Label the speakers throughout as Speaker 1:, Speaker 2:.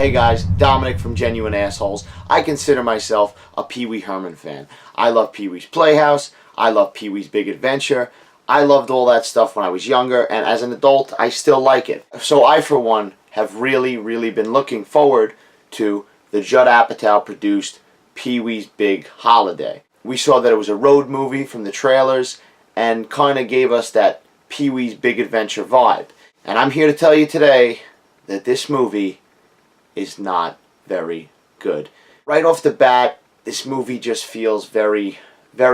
Speaker 1: Hey guys, Dominic from Genuine Assholes. I consider myself a Pee Wee Herman fan. I love Pee Wee's Playhouse. I love Pee Wee's Big Adventure. I loved all that stuff when I was younger, and as an adult, I still like it. So I, for one, have really been looking forward to the Judd Apatow produced Pee Wee's Big Holiday. We saw that it was a road movie from the trailers and kind of gave us that Pee Wee's Big Adventure vibe. And I'm here to tell you today that this movie is not very good. Right off the bat, this movie just feels very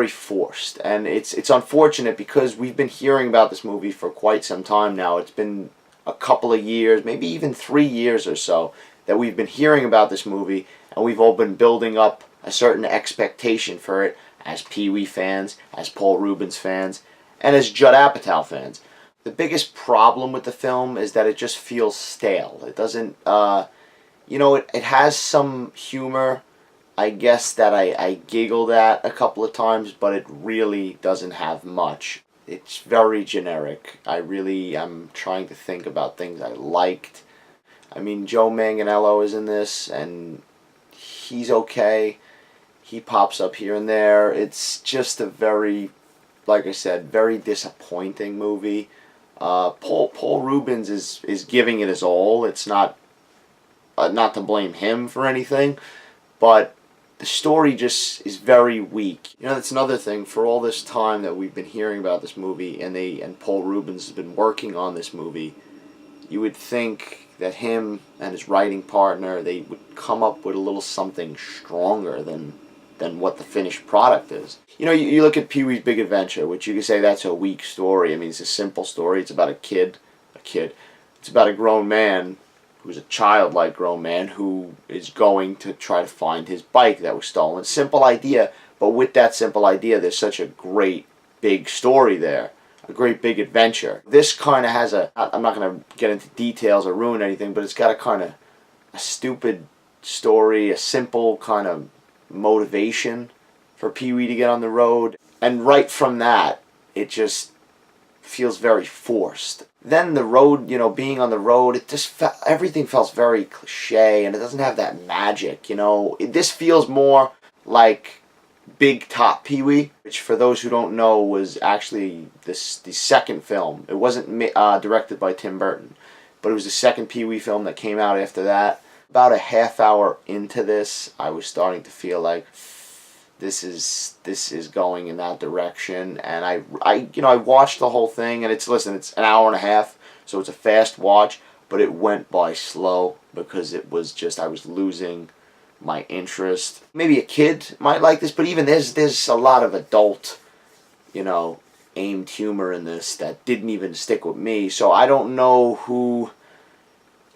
Speaker 1: forced, and it's unfortunate because we've been hearing about this movie for quite some time now. It's been a couple of years, maybe even 3 years or so, that we've been hearing about this movie, and we've all been building up a certain expectation for it as Pee Wee fans, as Paul Reubens fans, and as Judd Apatow fans. The biggest problem with the film is that it just feels stale. It doesn't, it has some humor, I guess, that I giggled at a couple of times, but it really doesn't have much. It's very generic. I'm trying to think about things I liked. I mean, Joe Manganiello is in this, and he's okay. He pops up here and there. It's just a very, like I said, very disappointing movie. Paul Reubens is giving it his all. It's not to blame him for anything, but the story just is very weak. That's another thing. For all this time that we've been hearing about this movie, and Paul Reubens has been working on this movie, you would think that him and his writing partner, they would come up with a little something stronger than what the finished product is. You look at Pee Wee's Big Adventure, which you could say that's a weak story. I mean, it's a simple story. It's about a kid. It's about a grown man who's a childlike grown man who is going to try to find his bike that was stolen. Simple idea, but with that simple idea, there's such a great big story there. A great big adventure. This kind of has I'm not going to get into details or ruin anything, but it's got a kind of a stupid story, a simple kind of motivation for Pee Wee to get on the road. And right from that, it just feels very forced. Then the road, being on the road, it just everything felt very cliche, and it doesn't have that magic. This feels more like Big Top Pee Wee, which, for those who don't know, was actually the second film. It wasn't directed by Tim Burton, but it was the second Pee Wee film that came out after that. About a half hour into this, I was starting to feel like this is going in that direction, and I watched the whole thing, and it's an hour and a half, so it's a fast watch, but it went by slow because it was just, I was losing my interest. Maybe a kid might like this, but even there's a lot of adult, aimed humor in this that didn't even stick with me. So I don't know who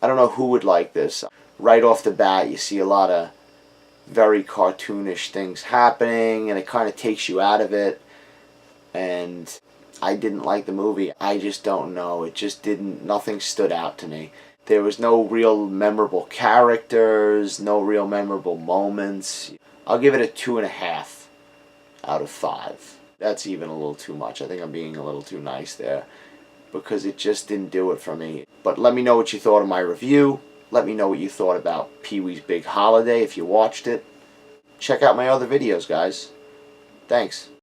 Speaker 1: would like this. Right off the bat, you see a lot of very cartoonish things happening, and it kind of takes you out of it, and I didn't like the movie. I just don't know. It just nothing stood out to me. There was no real memorable characters, no real memorable moments. I'll give it a 2.5 out of 5. That's even a little too much. I think I'm being a little too nice there, because it just didn't do it for me. But let me know what you thought of my review. Let me know what you thought about Pee Wee's Big Holiday if you watched it. Check out my other videos, guys. Thanks.